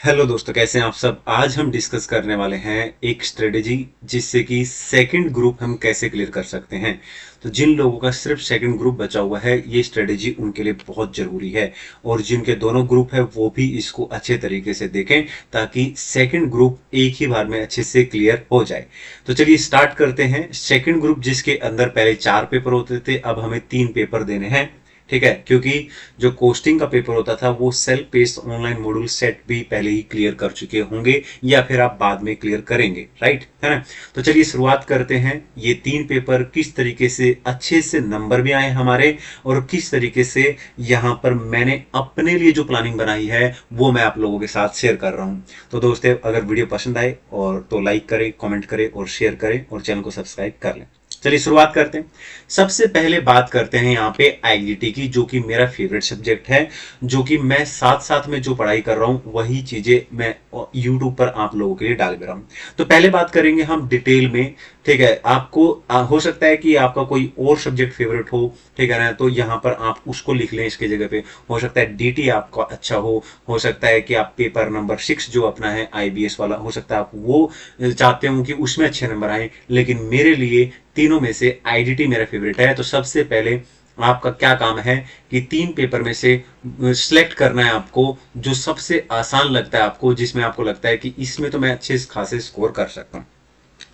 Hello दोस्तों, कैसे हैं आप सब। आज हम डिस्कस करने वाले हैं एक स्ट्रेटेजी जिससे कि सेकंड ग्रुप हम कैसे क्लियर कर सकते हैं। तो जिन लोगों का सिर्फ सेकंड ग्रुप बचा हुआ है, ये स्ट्रेटेजी उनके लिए बहुत जरूरी है। और जिनके दोनों ग्रुप है वो भी इसको अच्छे तरीके से देखें ताकि सेकंड ग्रुप एक ही बार में अच्छे से क्लियर हो जाए। तो चलिए स्टार्ट करते हैं। सेकंड ग्रुप जिसके अंदर पहले 4 पेपर होते थे, अब हमें 3 पेपर देने हैं। ठीक है, क्योंकि जो कोस्टिंग का पेपर होता था वो self paced online module set भी पहले ही क्लियर कर चुके होंगे या फिर आप बाद में क्लियर करेंगे, राइट है ना। तो चलिए शुरुआत करते हैं। ये 3 पेपर किस तरीके से अच्छे से नंबर भी आए हमारे, और किस तरीके से यहाँ पर मैंने अपने लिए जो प्लानिंग बनाई है वो मैं आप लोगों के साथ शेयर कर रहा हूँ। तो दोस्तों, अगर वीडियो पसंद आए और तो लाइक करें, कमेंट करें और शेयर करें और चैनल को सब्सक्राइब कर लें। चलिए शुरुआत करते हैं। सबसे पहले बात करते हैं यहाँ पे आईडीटी की, जो कि मेरा फेवरेट सब्जेक्ट है, जो कि मैं साथ साथ में जो पढ़ाई कर रहा हूँ वही चीजें मैं यूट्यूब पर आप लोगों के लिए डाल भी रहा हूँ। तो पहले बात करेंगे हम डिटेल में। ठीक है, आपको हो सकता है कि आपका कोई और सब्जेक्ट फेवरेट हो, ठीक है ना, तो यहाँ पर आप उसको लिख लें इसकी जगह पे। हो सकता है डीटी आपका अच्छा हो सकता है कि आप पेपर नंबर 6 जो अपना है आईबीएस वाला, हो सकता है आप वो चाहते हो कि उसमें अच्छे नंबर आए। लेकिन मेरे लिए तीनों में से आईडीटी मेरा फेवरेट है। तो सबसे पहले आपका क्या काम है कि 3 पेपर में से सिलेक्ट करना है आपको जो सबसे आसान लगता है आपको, जिसमें आपको लगता है कि इसमें तो मैं अच्छे खासे स्कोर कर सकता हूँ।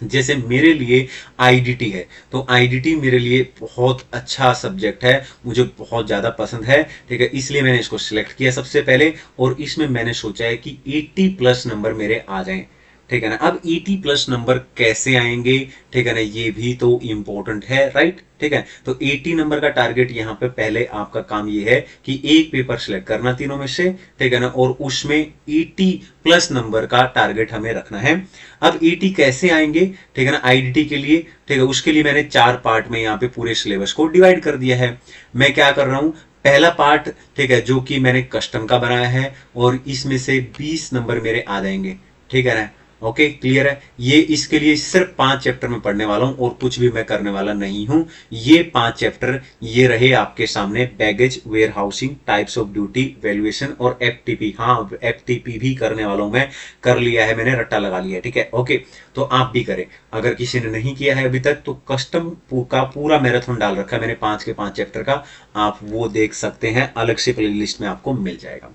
जैसे मेरे लिए आईडीटी है, तो आईडीटी मेरे लिए बहुत अच्छा सब्जेक्ट है, मुझे बहुत ज्यादा पसंद है। ठीक है, इसलिए मैंने इसको सिलेक्ट किया सबसे पहले, और इसमें मैंने सोचा है कि 80 प्लस नंबर मेरे आ जाएं। ठीक है ना। अब 80 प्लस नंबर कैसे आएंगे, ठीक है ना, ये भी तो इंपॉर्टेंट है, राइट। ठीक है, तो 80 नंबर का टारगेट यहाँ पे पहले आपका काम ये है कि एक पेपर सिलेक्ट करना तीनों में से, ठीक है ना, और उसमें 80 प्लस नंबर का टारगेट हमें रखना है। अब 80 कैसे आएंगे, ठीक है ना, आईडीटी के लिए, ठीक है, उसके लिए मैंने 4 पार्ट में यहाँ पे पूरे सिलेबस को डिवाइड कर दिया है। मैं क्या कर रहा हूं, पहला पार्ट, ठीक है, जो कि मैंने कस्टम का बनाया है, और इसमें से 20 नंबर मेरे आ जाएंगे। ठीक है ना। ओके, क्लियर है। ये इसके लिए सिर्फ 5 चैप्टर में पढ़ने वाला हूं और कुछ भी मैं करने वाला नहीं हूं। ये 5 चैप्टर ये रहे आपके सामने: baggage, warehousing, types of duty, valuation और एफटीपी। हाँ, एफटीपी भी करने वाला हूं, मैं कर लिया है, मैंने रट्टा लगा लिया है। ठीक है, ओके, तो आप भी करें। अगर किसी ने नहीं किया है अभी तक तो कस्टम का पूरा मैराथन डाल रखा है मैंने 5 के 5 चैप्टर का, आप वो देख सकते हैं, अलग से प्ले लिस्ट में आपको मिल जाएगा।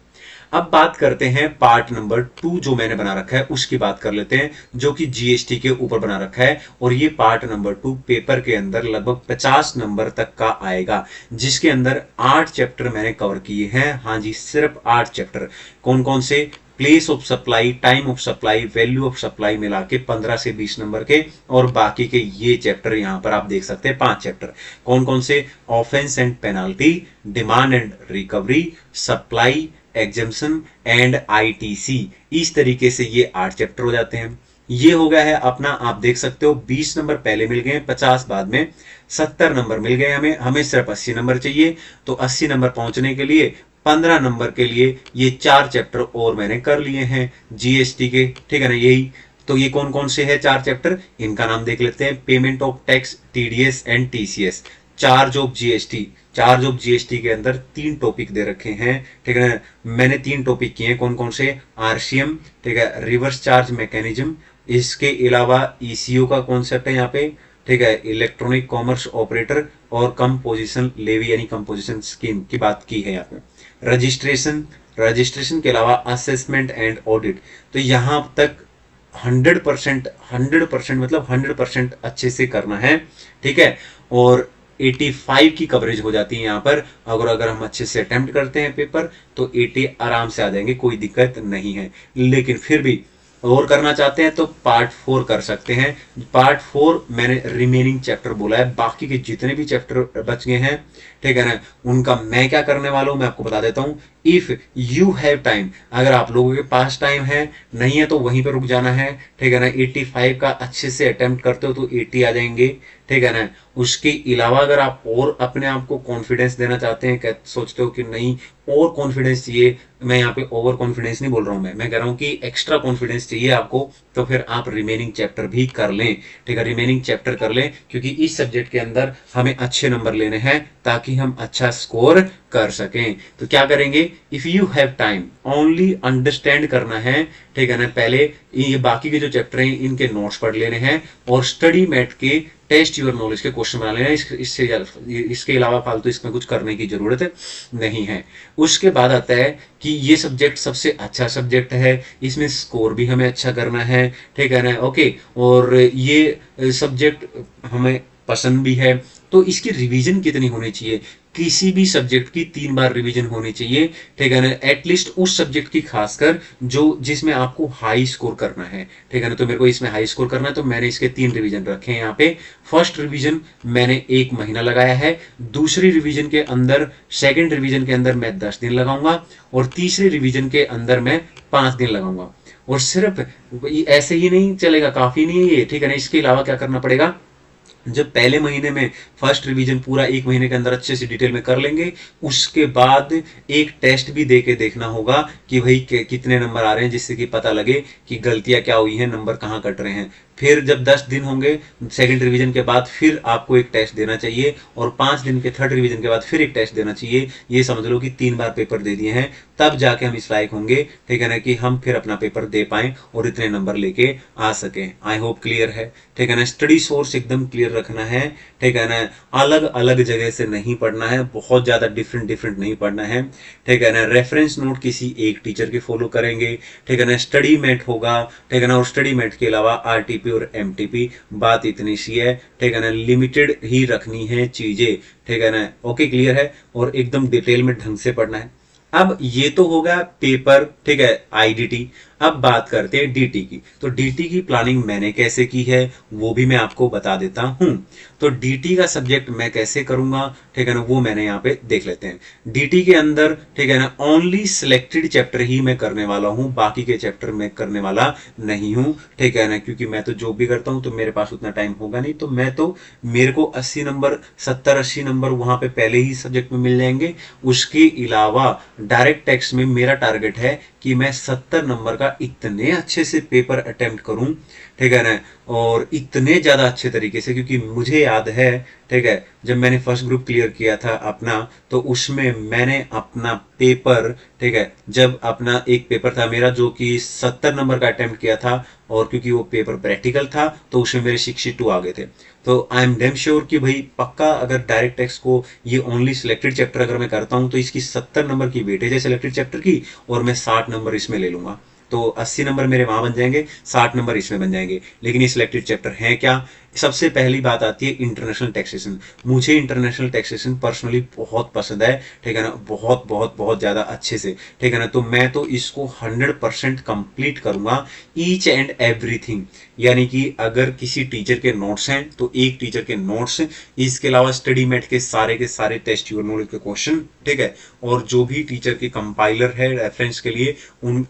अब बात करते हैं पार्ट नंबर 2 जो मैंने बना रखा है, उसकी बात कर लेते हैं, जो कि जीएसटी के ऊपर बना रखा है। और ये पार्ट नंबर 2 पेपर के अंदर लगभग 50 नंबर तक का आएगा, जिसके अंदर 8 चैप्टर मैंने कवर किए हैं। हाँ जी, सिर्फ 8 चैप्टर। कौन कौन से? Place of supply, time of supply, value of supply मिला के 15 से 20 नंबर के, और बाकी के ये चैप्टर यहां पर आप देख सकते हैं 5 चैप्टर। कौन कौन से? Offence and penalty, demand and recovery, supply, exemption and ITC. इस तरीके से ये 8 चैप्टर हो जाते हैं। ये हो गया है अपना, आप देख सकते हो 20 नंबर पहले मिल गए, 50 बाद में, 70 नंबर मिल गए हमें। हमें सिर्फ 80 नंबर चाहिए, तो 80 नंबर पहुंचने के लिए 15 नंबर के लिए ये 4 चैप्टर और मैंने कर लिए हैं जीएसटी के। ठीक है ना, यही तो ये कौन कौन से है 4 चैप्टर, इनका नाम देख लेते हैं। Payment of tax, TDS and TCS, charge of GST. Charge of GST के अंदर 3 टॉपिक दे रखे हैं। ठीक है, मैंने 3 टॉपिक किए हैं। कौन कौन से? आरसीएम, ठीक है, रिवर्स चार्ज मैकेनिज्म, इसके अलावा ईसीओ का कॉन्सेप्ट है यहाँ पे, ठीक है, इलेक्ट्रॉनिक कॉमर्स ऑपरेटर, और कंपोजिशन लेवी यानी कंपोजिशन स्कीम की बात की है यहाँ पे। रजिस्ट्रेशन, रजिस्ट्रेशन के अलावा असेसमेंट एंड ऑडिट। तो यहां तक 100% 100% मतलब 100% अच्छे से करना है। ठीक है, और 85 की कवरेज हो जाती है यहाँ पर। अगर हम अच्छे से अटेम्प्ट करते हैं पेपर तो 80 आराम से आ जाएंगे, कोई दिक्कत नहीं है। लेकिन फिर भी और करना चाहते हैं तो पार्ट 4 कर सकते हैं। पार्ट 4 मैंने रिमेनिंग चैप्टर बोला है, बाकी के जितने भी चैप्टर बच गए हैं, ठीक है ना, उनका मैं क्या करने वाला हूं मैं आपको बता देता हूं। इफ यू हैव टाइम, अगर आप लोगों के पास टाइम है, नहीं है तो वहीं पर रुक जाना है। ठीक है ना, 85 का अच्छे से अटेम्प्ट करते हो तो 80 आ जाएंगे। ठीक है ना, उसके अलावा अगर आप और अपने आप को कॉन्फिडेंस देना चाहते हैं, सोचते हो कि नहीं और कॉन्फिडेंस चाहिए, मैं यहाँ पे ओवर कॉन्फिडेंस नहीं बोल रहा हूं, मैं कह रहा हूं कि एक्स्ट्रा कॉन्फिडेंस चाहिए आपको, तो फिर आप रिमेनिंग चैप्टर भी कर लें। ठीक है, रिमेनिंग चैप्टर कर लें, क्योंकि इस सब्जेक्ट के अंदर हमें अच्छे नंबर लेने हैं ताकि हम अच्छा स्कोर कर सकें। तो क्या करेंगे, if you have time only understand करना है, ठीक है ना, पहले ये बाकी के जो चैप्टर हैं इनके नोट्स पढ़ लेने हैं और स्टडी मैट के टेस्ट योर नॉलेज के क्वेश्चन बना लेना है। इसके अलावा फालतू इसमें कुछ करने की जरूरत नहीं है। उसके बाद आता है कि ये सब्जेक्ट सबसे अच्छा सब्जेक्ट है, इसमें स्कोर भी हमें अच्छा करना है, ठीक है ना, ओके, और ये सब्जेक्ट हमें पसंद भी है, तो इसकी रिवीजन कितनी होनी चाहिए? किसी भी सब्जेक्ट की 3 बार रिवीजन होनी चाहिए, ठीक है ना, एटलीस्ट उस सब्जेक्ट की, खासकर जो जिसमें आपको हाई स्कोर करना है, ठीक है ना। तो मेरे को इसमें हाई स्कोर करना है, तो मैंने इसके 3 रिवीजन रखे हैं यहाँ पे। फर्स्ट रिवीजन मैंने 1 महीना लगाया है, दूसरी रिवीजन के अंदर, सेकेंड रिवीजन के अंदर मैं 10 दिन लगाऊंगा, और तीसरी रिवीजन के अंदर मैं 5 दिन लगाऊंगा। और सिर्फ ऐसे ही नहीं चलेगा, काफी नहीं है ये, ठीक है ना। इसके अलावा क्या करना पड़ेगा? जब पहले महीने में फर्स्ट रिवीजन पूरा 1 महीने के अंदर अच्छे से डिटेल में कर लेंगे, उसके बाद एक टेस्ट भी दे के देखना होगा कि भाई कितने नंबर आ रहे हैं, जिससे कि पता लगे कि गलतियां क्या हुई हैं, नंबर कहाँ कट रहे हैं। फिर जब 10 दिन होंगे सेकंड रिवीजन के बाद, फिर आपको एक टेस्ट देना चाहिए, और 5 दिन के थर्ड रिवीजन के बाद फिर एक टेस्ट देना चाहिए। ये समझ लो कि 3 बार पेपर दे दिए हैं, तब जाके हम इस लायक होंगे, ठीक है ना, कि हम फिर अपना पेपर दे पाए और इतने नंबर लेके आ सके। आई होप क्लियर है, ठीक है ना। स्टडी सोर्स एकदम क्लियर रखना है, ठीक है ना, अलग अलग जगह से नहीं पढ़ना है, बहुत ज्यादा डिफरेंट डिफरेंट नहीं पढ़ना है, ठीक है ना। रेफरेंस नोट किसी एक टीचर के फॉलो करेंगे, ठीक है ना। स्टडी मेट होगा, ठीक है ना, और स्टडी मेट के अलावा आरटीपी और एमटीपी, बात इतनी सी है, ठीक है ना, लिमिटेड ही रखनी है चीजें, ठीक है ना, ओके, क्लियर है, और एकदम डिटेल में ढंग से पढ़ना है। अब ये तो होगा पेपर, ठीक है, आईडीटी। अब बात करते हैं डीटी की। तो डीटी की प्लानिंग मैंने कैसे की है वो भी मैं आपको बता देता हूं। तो डीटी का सब्जेक्ट मैं कैसे करूंगा, ठीक है ना, वो मैंने यहाँ पे देख लेते हैं। डीटी के अंदर, ठीक है ना, ओनली सिलेक्टेड चैप्टर ही मैं करने वाला हूं, बाकी के चैप्टर मैं करने वाला नहीं हूं, ठीक है ना, क्योंकि मैं तो जॉब भी करता हूं, तो मेरे पास उतना टाइम होगा नहीं। तो मेरे को 80 नंबर, 70-80 नंबर वहां पे पहले ही सब्जेक्ट में मिल जाएंगे। उसके अलावा डायरेक्ट टेक्स्ट में मेरा टारगेट है कि मैं 70 नंबर का इतने अच्छे से पेपर अटेम्प्ट करूं, ठीक है ना, और इतने ज्यादा अच्छे तरीके से, क्योंकि मुझे याद है, ठीक है, जब मैंने फर्स्ट ग्रुप क्लियर किया था अपना, तो उसमें मैंने अपना पेपर, ठीक है, जब अपना एक पेपर था मेरा जो कि 70 नंबर का अटेम्प्ट किया था, और क्योंकि वो पेपर प्रैक्टिकल था तो उसमें मेरे 62 आ गए थे। तो आई एम डेम श्योर कि भाई पक्का, अगर डायरेक्ट टेक्स्ट को ये ओनली सिलेक्टेड चैप्टर अगर मैं करता हूं, तो इसकी 70 नंबर की वेटेज है सिलेक्टेड चैप्टर की, और मैं 60 नंबर इसमें ले लूंगा। तो 80 नंबर मेरे वहां बन जाएंगे, 60 नंबर इसमें बन जाएंगे। लेकिन ये सिलेक्टेड चैप्टर है क्या? सबसे पहली बात आती है इंटरनेशनल टैक्सेशन। मुझे इंटरनेशनल टैक्सेशन पर्सनली बहुत पसंद है, ठीक है ना, बहुत बहुत बहुत ज्यादा अच्छे से, ठीक है ना। तो मैं तो इसको 100% कंप्लीट करूंगा, ईच एंड एवरीथिंग। यानी कि अगर किसी टीचर के नोट्स हैं तो एक टीचर के नोट्स, इसके अलावा स्टडी मेट के सारे टेस्ट योर नॉलेज के क्वेश्चन, ठीक है, और जो भी टीचर की कंपाइलर है रेफरेंस के लिए, उन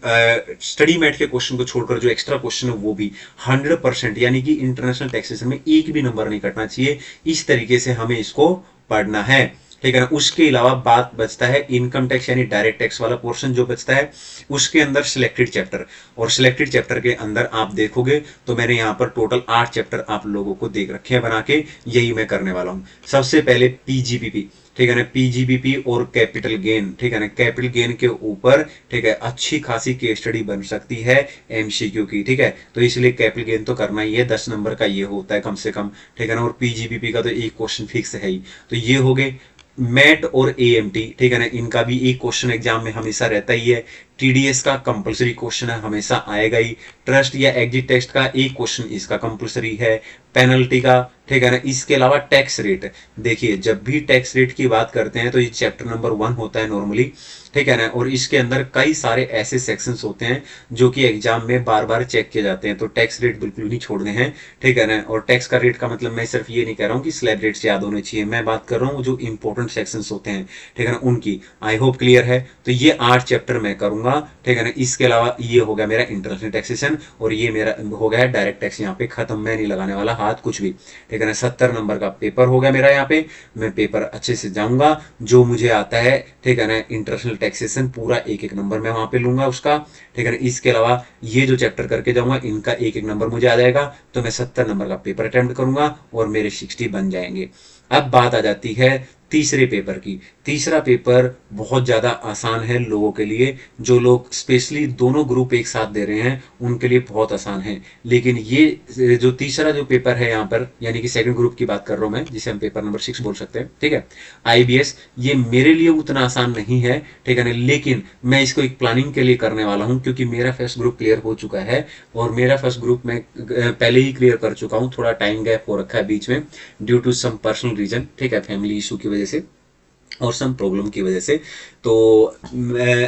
स्टडी मेट के क्वेश्चन को छोड़कर जो एक्स्ट्रा क्वेश्चन है वो भी 100%, यानी कि इंटरनेशनल टैक्सेशन में एक भी नंबर नहीं कटना चाहिए। इस तरीके से हमें इसको पढ़ना है, ठीक है ना। उसके अलावा बात बचता है इनकम टैक्स यानी डायरेक्ट टैक्स वाला पोर्शन जो बचता है, उसके अंदर सिलेक्टेड चैप्टर, और सिलेक्टेड चैप्टर के अंदर आप देखोगे तो मैंने यहाँ पर टोटल 8 चैप्टर आप लोगों को देख रखे हैं बना के, यही मैं करने वाला हूँ। सबसे पहले पीजीबीपी, ठीक है ना, पीजीबीपी और कैपिटल गेन, ठीक है ना, कैपिटल गेन के ऊपर, ठीक है, अच्छी खासी केस स्टडी बन सकती है एमसीक्यू की, ठीक है। तो इसलिए कैपिटल गेन तो करना ही है, 10 नंबर का ये होता है कम से कम, ठीक है ना, और पीजीबीपी का तो एक क्वेश्चन फिक्स है ही। तो ये हो गए मैट और एएमटी, ठीक है ना, इनका भी एक क्वेश्चन एग्जाम में हमेशा रहता ही है। टीडीएस का कंपलसरी क्वेश्चन है, हमेशा आएगा ही। ट्रस्ट या एग्जिट टेस्ट का एक क्वेश्चन इसका कंपलसरी है। पेनल्टी का, ठीक है ना, इसके अलावा टैक्स रेट। देखिए जब भी टैक्स रेट की बात करते हैं तो ये चैप्टर नंबर 1 होता है नॉर्मली, ठीक है ना, और इसके अंदर कई सारे ऐसे सेक्शंस होते हैं जो कि एग्जाम में बार बार चेक किए जाते हैं। तो टैक्स रेट बिल्कुल नहीं छोड़ने हैं, ठीक है ना। और टैक्स का रेट का मतलब मैं सिर्फ ये नहीं कह रहा हूँ कि स्लैब रेट्स याद होने चाहिए, मैं बात कर रहा हूँ जो इंपॉर्टेंट सेक्शंस होते हैं, ठीक है ना, उनकी। आई होप क्लियर है। तो ये 8 चैप्टर मैं करूंगा, ठीक है ना। इसके अलावा ये हो गया मेरा इंटरनेशनल टैक्सेशन, और ये मेरा हो गया डायरेक्ट टैक्स, यहाँ पे खत्म, मैं नहीं लगाने वाला हाथ कुछ भी, ठीक है ना। 70 नंबर का पेपर हो गया मेरा, यहाँ पे मैं पेपर अच्छे से जाऊंगा, जो मुझे आता है, ठीक है ना, इंटरनेशनल टैक्सेशन पूरा एक एक नंबर मैं वहां पे लूंगा उसका, ठीक है ना। इसके अलावा ये जो चैप्टर करके जाऊंगा इनका एक एक नंबर मुझे आ जाएगा, तो मैं 70 नंबर का पेपर अटेम्प्ट करूंगा और मेरे 60 बन जाएंगे। अब बात आ जाती है तीसरे पेपर की। तीसरा पेपर बहुत ज़्यादा आसान है लोगों के लिए, जो लोग स्पेशली दोनों ग्रुप एक साथ दे रहे हैं उनके लिए बहुत आसान है। लेकिन ये जो तीसरा जो पेपर है यहाँ पर, यानी कि सेकंड ग्रुप की बात कर रहा हूँ मैं, जिसे हम पेपर नंबर 6 बोल सकते हैं, ठीक है, आईबीएस, ये मेरे लिए उतना आसान नहीं है, ठीक है ना, लेकिन मैं इसको एक प्लानिंग के लिए करने वाला हूँ, क्योंकि मेरा फर्स्ट ग्रुप क्लियर हो चुका है और मेरा फर्स्ट ग्रुप मैं पहले ही क्लियर कर चुका हूँ। थोड़ा टाइम गैप हो रखा है बीच में due to some personal reason, ठीक है, फैमिली इशू की वजह से और सम प्रॉब्लम की वजह से। तो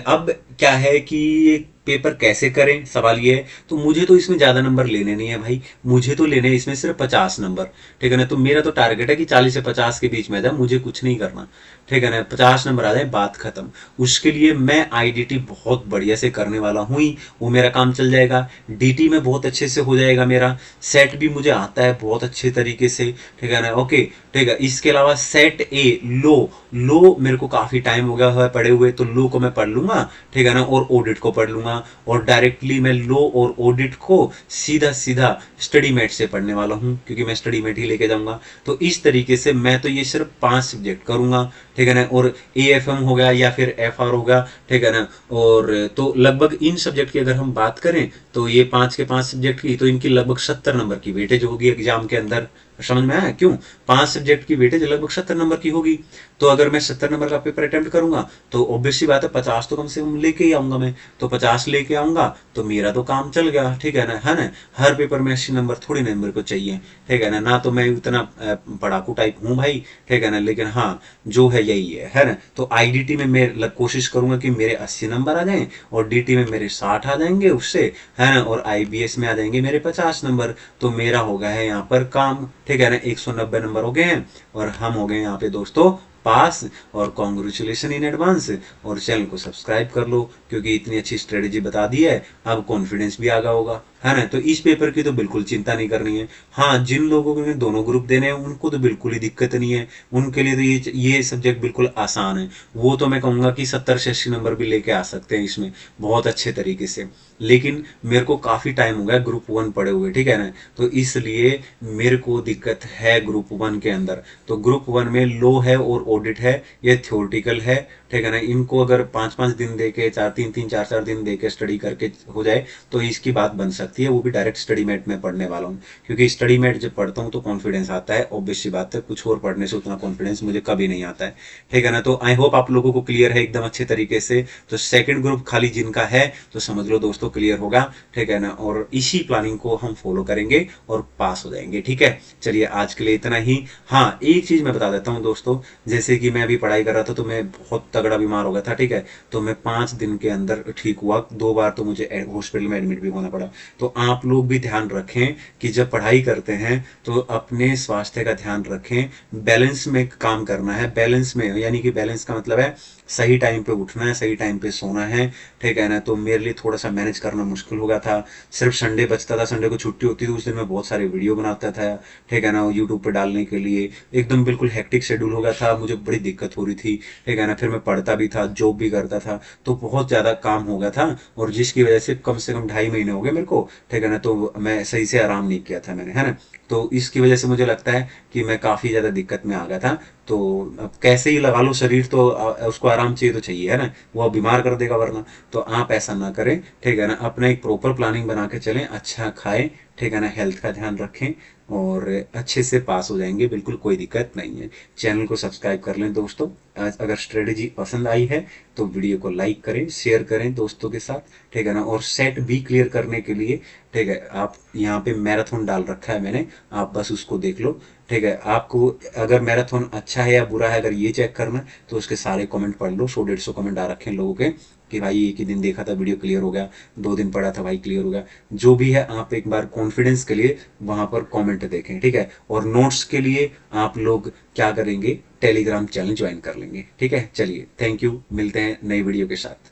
अब क्या है कि ये पेपर कैसे करें, सवाल ये है। तो मुझे तो इसमें ज़्यादा नंबर लेने नहीं है भाई, मुझे तो लेने हैं इसमें सिर्फ 50 नंबर, ठीक है ना। तो मेरा तो टारगेट है कि 40 से 50 के बीच में आ जाए, मुझे कुछ नहीं करना, ठीक है ना, 50 नंबर आ जाए, बात खत्म। उसके लिए मैं आईडीटी बहुत बढ़िया से करने वाला हूँ ही, वो मेरा काम चल जाएगा। डीटी में बहुत अच्छे से हो जाएगा मेरा। सेट भी मुझे आता है बहुत अच्छे तरीके से, ठीक है ना, ओके, ठीक है। इसके अलावा सेट ए लो मेरे को काफी टाइम हो गया है पढ़े हुए, तो लो को मैं पढ़ लूंगा, ठीक है ना, और ऑडिट को पढ़ लूंगा, और डायरेक्टली मैं लो और ऑडिट को सीधा सीधा स्टडी मेट से पढ़ने वाला हूं, क्योंकि मैं स्टडी मेट ही लेके जाऊंगा। तो इस तरीके से मैं तो ये सिर्फ 5 सब्जेक्ट करूंगा, ठीक है ना, और एएफएम हो गया या फिर एफआर हो गया, ठीक है ना। और तो लगभग इन सब्जेक्ट की अगर हम बात करें तो ये 5 के 5 सब्जेक्ट की, तो इनकी लगभग 70 नंबर की वेटेज होगी एग्जाम के अंदर। समझ में आया क्यों? 5 सब्जेक्ट की वेटेज लगभग 70 नंबर की होगी। तो अगर मैं 70 नंबर का पेपर अटेम्प्ट करूंगा तो ऑब्वियस सी बात है 50 तो कम से कम लेके ही आऊंगा मैं। तो 50 लेके आऊंगा तो मेरा तो काम चल गया, ठीक है ना, है ना। हर पेपर में 80 नंबर थोड़ी ना मेरे को चाहिए, ठीक है ना तो मैं उतना पढ़ाकू टाइप हूँ भाई, ठीक है ना, लेकिन हाँ जो है यही है ना। तो आईडीटी में मैं कोशिश करूंगा कि मेरे 80 नंबर आ जाएं और डीटी में मेरे 60 आ जाएंगे उससे, है ना, और आईबीएस में आ जाएंगे मेरे 50 नंबर। तो मेरा हो गया है यहाँ पर काम, ठीक है ना, 190 नंबर हो गए हैं और हम हो गए यहाँ पे दोस्तों पास। और कॉन्ग्रेचुलेशन इन एडवांस। और चैनल को सब्सक्राइब कर लो, क्योंकि इतनी अच्छी स्ट्रेटेजी बता दी है, अब कॉन्फिडेंस भी आ गया होगा, है ना। तो इस पेपर की तो बिल्कुल चिंता नहीं करनी है। हाँ, जिन लोगों ने दोनों ग्रुप देने हैं उनको तो बिल्कुल ही दिक्कत नहीं है, उनके लिए तो ये सब्जेक्ट बिल्कुल आसान है। वो तो मैं कहूँगा कि 70 से 80 नंबर भी लेके आ सकते हैं इसमें बहुत अच्छे तरीके से। लेकिन मेरे को काफ़ी टाइम हो गया ग्रुप 1 पढ़े हुए, ठीक है ना, तो इसलिए मेरे को दिक्कत है ग्रुप 1 के अंदर। तो ग्रुप 1 में लो है और ऑडिट है, ये थ्योरेटिकल है, ठीक है ना। इनको अगर 5-5 दिन दे के 3-3 4-4 दिन दे के स्टडी करके हो जाए तो इसकी बात बन सकती है। वो भी डायरेक्ट स्टडी मेट में पढ़ने वाला हूँ, क्योंकि स्टडी मेट जब पढ़ता हूँ तो कॉन्फिडेंस आता है, ऑब्वियस सी बात है, कुछ और पढ़ने से उतना कॉन्फिडेंस मुझे कभी नहीं आता है, ठीक है ना। तो आई होप आप लोगों को क्लियर है एकदम अच्छे तरीके से। तो सेकंड ग्रुप खाली जिनका है तो समझ लो दोस्तों क्लियर होगा, ठीक है ना, और इसी प्लानिंग को हम फॉलो करेंगे और पास हो जाएंगे, ठीक है। चलिए आज के लिए इतना ही। हाँ, एक चीज मैं बता देता हूँ दोस्तों, जैसे कि मैं अभी पढ़ाई कर रहा था तो मैं बहुत तगड़ा बीमार हो गया था, ठीक है, तो मैं 5 दिन के अंदर ठीक हुआ, 2 बार तो मुझे हॉस्पिटल में एडमिट भी होना पड़ा। तो आप लोग भी ध्यान रखें कि जब पढ़ाई करते हैं तो अपने स्वास्थ्य का ध्यान रखें, बैलेंस में काम करना है। बैलेंस में यानी कि बैलेंस का मतलब है सही टाइम पे उठना है, सही टाइम पे सोना है, ठीक है ना। तो मेरे लिए थोड़ा सा मैनेज करना मुश्किल हो गया था। सिर्फ संडे बचता था, संडे को छुट्टी होती थी, उस दिन मैं बहुत सारे वीडियो बनाता था, ठीक है ना, यूट्यूब पे डालने के लिए। एकदम बिल्कुल हेक्टिक शेड्यूल हो गया था, मुझे बड़ी दिक्कत हो रही थी, ठीक है ना। फिर मैं पढ़ता भी था, जॉब भी करता था, तो बहुत ज़्यादा काम हो गया था, और जिसकी वजह से कम 2.5 महीने हो गए मेरे को, ठीक है ना। तो मैं सही से आराम नहीं किया था मैंने, है ना। तो इसकी वजह से मुझे लगता है कि मैं काफ़ी ज़्यादा दिक्कत में आ गया था। तो अब कैसे ही लगा लो, शरीर तो उसको आराम चाहिए तो चाहिए, है ना, वो अब बीमार कर देगा वरना। तो आप ऐसा ना करें, ठीक है ना, अपना एक प्रॉपर प्लानिंग बना के चलें, अच्छा खाएं, ठीक है ना, हेल्थ का ध्यान रखें और अच्छे से पास हो जाएंगे, बिल्कुल कोई दिक्कत नहीं है। चैनल को सब्सक्राइब कर लें दोस्तों। अगर स्ट्रेटेजी पसंद आई है तो वीडियो को लाइक करें, शेयर करें दोस्तों के साथ, ठीक है ना। और सेट भी क्लियर करने के लिए, ठीक है, आप यहाँ पे मैराथन डाल रखा है मैंने, आप बस उसको देख लो, ठीक है। आपको अगर मैराथन अच्छा है या बुरा है, अगर ये चेक करना है तो उसके सारे कमेंट पढ़ लो। 100-150 कमेंट आ रखे हैं लोगों के कि भाई एक ही दिन देखा था वीडियो क्लियर हो गया, 2 दिन पढ़ा था भाई क्लियर हो गया। जो भी है आप एक बार कॉन्फिडेंस के लिए वहां पर कमेंट देखें, ठीक है। और नोट्स के लिए आप लोग क्या करेंगे, टेलीग्राम चैनल ज्वाइन कर लेंगे, ठीक है। चलिए थैंक यू, मिलते हैं नई वीडियो के साथ।